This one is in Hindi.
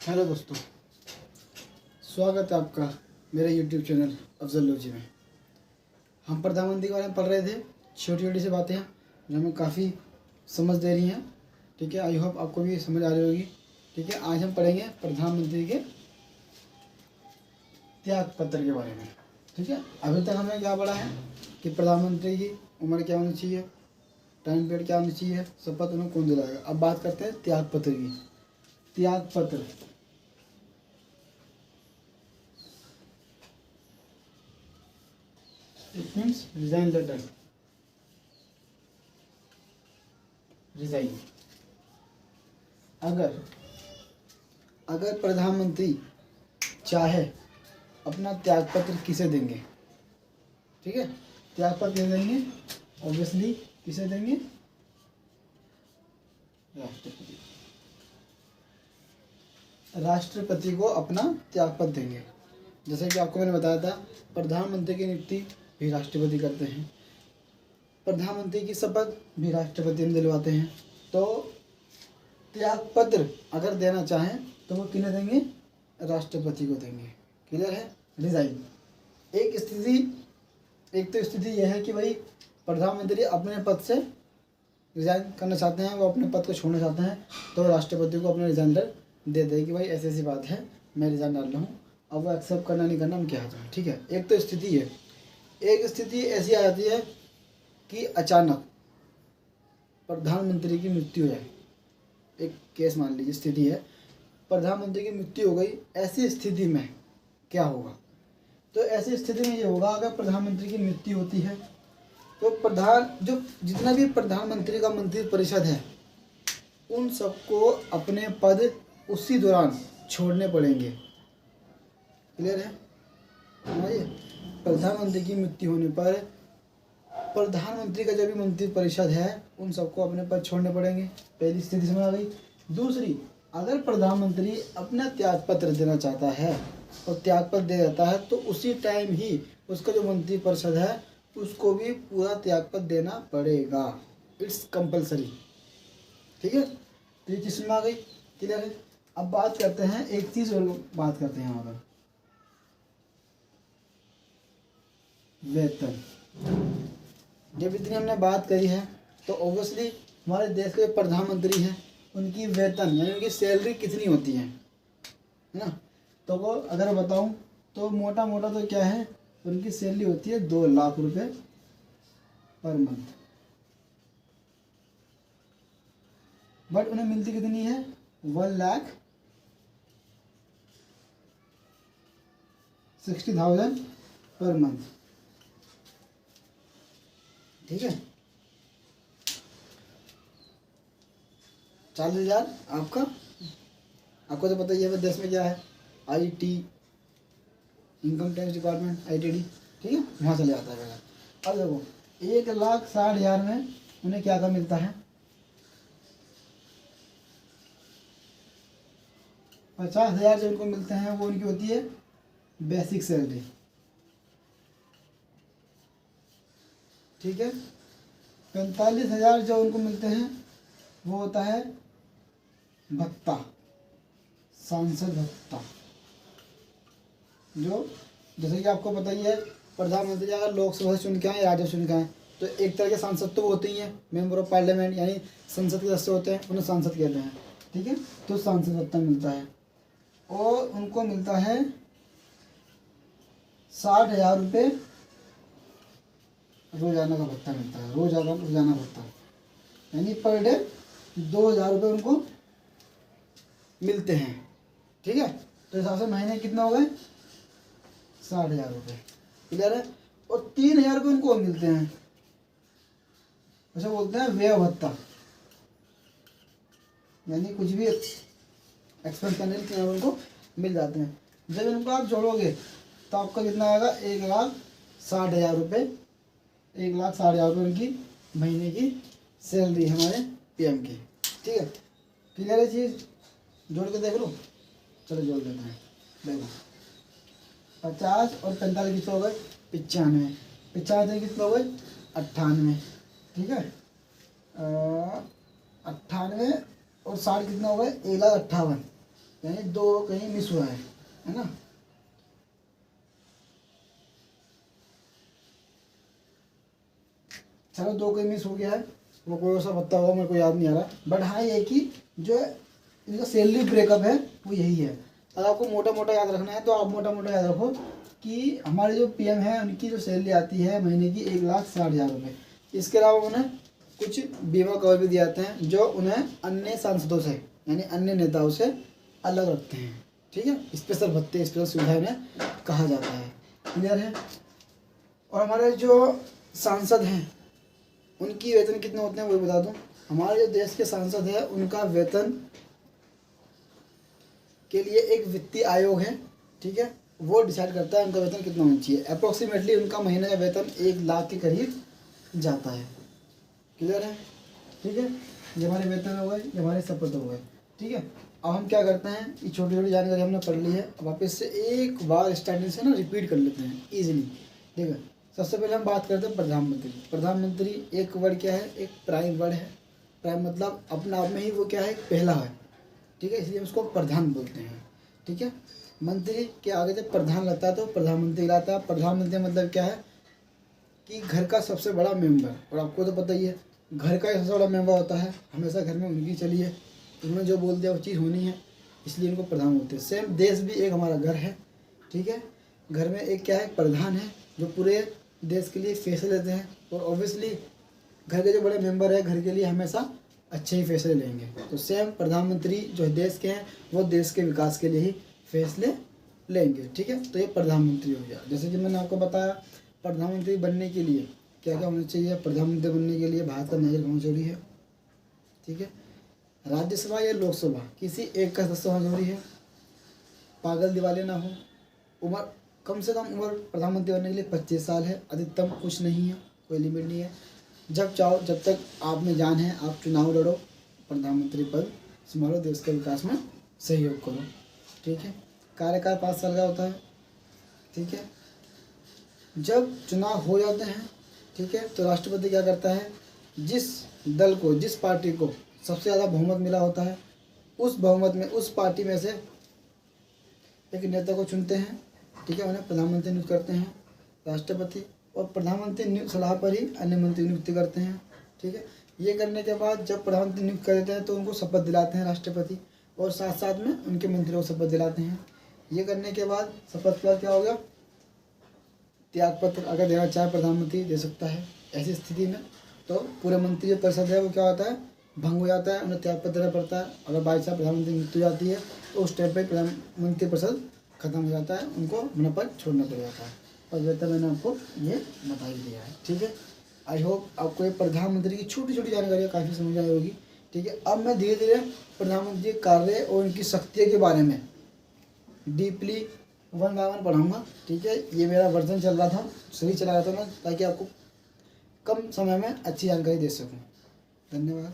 हेलो दोस्तों, स्वागत है आपका मेरे YouTube चैनल अफजल लोजी में। हम प्रधानमंत्री के बारे में पढ़ रहे थे, छोटी छोटी सी बातें हैं जो हमें काफ़ी समझ दे रही हैं। ठीक है, आई होप आपको भी समझ आ रही होगी। ठीक है, आज हम पढ़ेंगे प्रधानमंत्री के त्याग पत्र के बारे में। ठीक है, अभी तक हमने क्या पढ़ा है कि प्रधानमंत्री की उम्र क्या होनी चाहिए, टाइम पीरियड क्या होनी चाहिए, शपथ उन्हें कौन दिलाएगा। अब बात करते हैं त्याग पत्र की। त्याग पत्र it means resign letter, resign. अगर प्रधानमंत्री चाहे अपना त्यागपत्र किसे देंगे। ठीक है, त्यागपत्र किसे देंगे, ऑब्वियसली किसे देंगे, राष्ट्रपति। राष्ट्रपति को अपना त्यागपत्र देंगे। जैसे कि आपको मैंने बताया था, प्रधानमंत्री की नियुक्ति भी राष्ट्रपति करते हैं, प्रधानमंत्री की शपथ भी राष्ट्रपति में दिलवाते हैं। तो त्यागपत्र अगर देना चाहें तो वो किन्हें देंगे, राष्ट्रपति को देंगे। क्लियर है। रिजाइन एक तो स्थिति यह है कि भाई प्रधानमंत्री अपने पद से रिजाइन करना चाहते हैं, वो अपने पद को छोड़ना चाहते हैं, तो राष्ट्रपति को अपना रिजाइन लेटर दे दें कि भाई ऐसी ऐसी बात है, मैं रिजाइन डाल रहा हूँ। अब वो एक्सेप्ट करना नहीं करना उनके हाथ में। ठीक है, एक तो स्थिति है। एक स्थिति ऐसी आ जाती है कि अचानक प्रधानमंत्री की मृत्यु हो जाए। एक केस मान लीजिए, स्थिति है प्रधानमंत्री की मृत्यु हो गई। ऐसी स्थिति में क्या होगा, तो ऐसी स्थिति में ये होगा, अगर प्रधानमंत्री की मृत्यु होती है तो जितना भी प्रधानमंत्री का मंत्री परिषद है उन सबको अपने पद उसी दौरान छोड़ने पड़ेंगे। क्लियर है। प्रधानमंत्री की मृत्यु होने पर प्रधानमंत्री का जो भी मंत्री परिषद है उन सबको अपने पद छोड़ने पड़ेंगे। पहली स्थिति समझ आ गई। दूसरी, अगर प्रधानमंत्री अपना त्यागपत्र देना चाहता है और त्यागपत्र दे देता है तो उसी टाइम ही उसका जो मंत्री परिषद है उसको भी पूरा त्यागपत्र देना पड़ेगा। It's compulsory. ठीक है, तो ये चीज़ में आ गई। क्लियर है। अब बात करते हैं, एक चीज़ और बात करते हैं यहाँ पर, वेतन। जब इतनी हमने बात करी है तो ऑब्वियसली हमारे देश के प्रधानमंत्री हैं उनकी वेतन यानी उनकी सैलरी कितनी होती है ना। तो वो अगर बताऊं तो मोटा मोटा तो क्या है, उनकी सैलरी होती है 2 लाख रुपए पर मंथ। बट उन्हें मिलती कितनी है, 1,60,000 पर मंथ। ठीक है, 40,000 आपको तो पता ही है देश में क्या है, IT income tax department, ITD। ठीक है, वहाँ चले जाता है। अब देखो 1,60,000 में उन्हें क्या मिलता है, 50,000 जो उनको मिलते हैं वो उनकी होती है बेसिक सैलरी। ठीक है, 45,000 जो उनको मिलते हैं वो होता है भत्ता, सांसद भत्ता। जो जैसे कि आपको पता ही है, प्रधानमंत्री अगर लोकसभा से चुन के आए, राज्य चुन के आए, तो एक तरह के सांसद तो वो होते ही हैं, मेंबर ऑफ पार्लियामेंट यानी संसद के सदस्य होते हैं, उन्हें सांसद कहते हैं। ठीक है, तो सांसद भत्ता मिलता है और उनको मिलता है 60,000 रुपये रोजाना का भत्ता मिलता है। रोजाना भत्ता यानी पर डे 2,000 रुपये उनको मिलते हैं। ठीक है, तो हिसाब से महीने कितना हो गए, 60,000 रुपये। क्लियर है। और 3,000 रुपये उनको मिलते हैं, ऐसा बोलते हैं व्यय भत्ता, यानी कुछ भी एक्सपेंस करने के लिए उनको मिल जाते हैं। जब इनको आप जोड़ोगे तो आपका कितना आएगा, 1,60,000 रुपये। 1,60,000 रुपये उनकी महीने की सैलरी हमारे PM की। ठीक है, क्लियर है चीज़। जोड़ के देख लो, चलो जोड़ देते हैं। देखो 50 और 45 कितना हो गए, 95। 95 कितना हो गए, 98। ठीक है, 98 और 60 कितना हो गए, 1,58,000। यानी 2 कहीं मिस हुआ है ना। चलो 2 कहीं मिस हो गया है, वो कोई सा पत्ता होगा, मेरे को याद नहीं आ रहा, बट हाँ ये कि जो इनका सैलरी ब्रेकअप है वो यही है। अगर आपको मोटा मोटा याद रखना है तो आप मोटा मोटा याद रखो कि हमारे जो पीएम है उनकी जो सैलरी आती है महीने की 1,60,000 रुपये। इसके अलावा उन्हें कुछ बीमा कवर भी दिए जाते हैं जो उन्हें अन्य सांसदों से यानी अन्य नेताओं से अलग रखते हैं, ठीक है। स्पेशल भत्ते, स्पेशल सुविधा इन्हें कहा जाता है। क्लियर है। और हमारे जो सांसद हैं उनकी वेतन कितने होते हैं वो बता दूं। हमारे जो देश के सांसद है उनका वेतन के लिए एक वित्तीय आयोग है, ठीक है, वो डिसाइड करता है उनका वेतन कितना होना चाहिए। अप्रोक्सीमेटली उनका महीने का वेतन 1 लाख के करीब जाता है। क्लियर है, ठीक है। ये हमारे वेतन हो गए, ये हमारे शपथ हो गए, ठीक है। अब हम क्या करते हैं, ये छोटी छोटी जानकारी हमने पढ़ ली है, अब वापस से एक बार स्टार्टिंग से ना रिपीट कर लेते हैं ईजिली, ठीक है। सबसे पहले हम बात करते हैं प्रधानमंत्री। प्रधानमंत्री एक वर्ड क्या है, एक प्राइम वर्ड है। प्राइम मतलब अपने आप में ही वो क्या है, पहला है, ठीक है, इसलिए हम उसको प्रधान बोलते हैं, ठीक है। मंत्री के आगे जब प्रधान लगता है तो प्रधानमंत्री लाता है। प्रधानमंत्री मतलब क्या है कि घर का सबसे बड़ा मेंबर, और आपको तो पता ही है घर का सबसे बड़ा मेंबर होता है, हमेशा घर में उनकी चली है, उन्होंने जो बोल दिया वो चीज़ होनी है, इसलिए इनको प्रधान बोलते हैं। सेम देश भी एक हमारा घर है, ठीक है। घर में एक क्या है, प्रधान है जो पूरे देश के लिए फैसले लेते हैं, और ऑब्वियसली घर के जो बड़े मेंबर है घर के लिए हमेशा अच्छे ही फैसले लेंगे। तो सेम प्रधानमंत्री जो देश के हैं वो देश के विकास के लिए ही फैसले लेंगे, ठीक है। तो ये प्रधानमंत्री हो गया। जैसे कि मैंने आपको बताया प्रधानमंत्री बनने के लिए क्या क्या होना चाहिए। प्रधानमंत्री बनने के लिए भारत का नागरिक होना जरूरी है, ठीक है। राज्यसभा या लोकसभा किसी एक का सदस्य होना जरूरी है। पागल दिवाले ना हो। उम्र कम से कम उम्र प्रधानमंत्री बनने के लिए 25 साल है, अधिकतम कुछ नहीं है, कोई लिमिट नहीं है। जब चाहो जब तक आप में जान है आप चुनाव लड़ो, प्रधानमंत्री पद संभालो, देश के विकास में सहयोग करो, ठीक है। कार्यकाल 5 साल का होता है, ठीक है। जब चुनाव हो जाते हैं, ठीक है, तो राष्ट्रपति क्या करता है, जिस दल को जिस पार्टी को सबसे ज़्यादा बहुमत मिला होता है उस बहुमत में उस पार्टी में से एक नेता को चुनते हैं, ठीक है, उन्हें प्रधानमंत्री नियुक्त करते हैं राष्ट्रपति, और प्रधानमंत्री नियुक्त सलाह पर ही अन्य मंत्री नियुक्ति करते हैं, ठीक है। ये करने के बाद जब प्रधानमंत्री नियुक्त कर देते हैं तो उनको शपथ दिलाते हैं राष्ट्रपति, और साथ साथ में उनके मंत्रियों को शपथ दिलाते हैं। ये करने के बाद शपथ पर क्या होगा, त्यागपत्र अगर देना चाहे प्रधानमंत्री दे सकता है। ऐसी स्थिति में तो पूरे मंत्री जो परिषद है वो क्या होता है, भंग हो जाता है, उन्हें त्यागपत्र देना पड़ता है। अगर बाई चांस प्रधानमंत्री मृत्यु हो जाती है तो उस टाइम पर प्रधानमंत्री परिषद खत्म हो जाता है, उनको अपना पद छोड़ना पड़ जाता है। और वैसे मैंने आपको ये बता ही दिया है, ठीक है। आई होप आपको ये प्रधानमंत्री की छोटी छोटी जानकारियाँ काफ़ी समझ आई होगी, ठीक है। अब मैं धीरे धीरे प्रधानमंत्री के कार्य और उनकी शक्तियों के बारे में डीपली 1 बाय 1 पढ़ाऊँगा, ठीक है। ये मेरा वर्जन चल रहा था, सही चला रहा था मैं, ताकि आपको कम समय में अच्छी जानकारी दे सकूँ। धन्यवाद।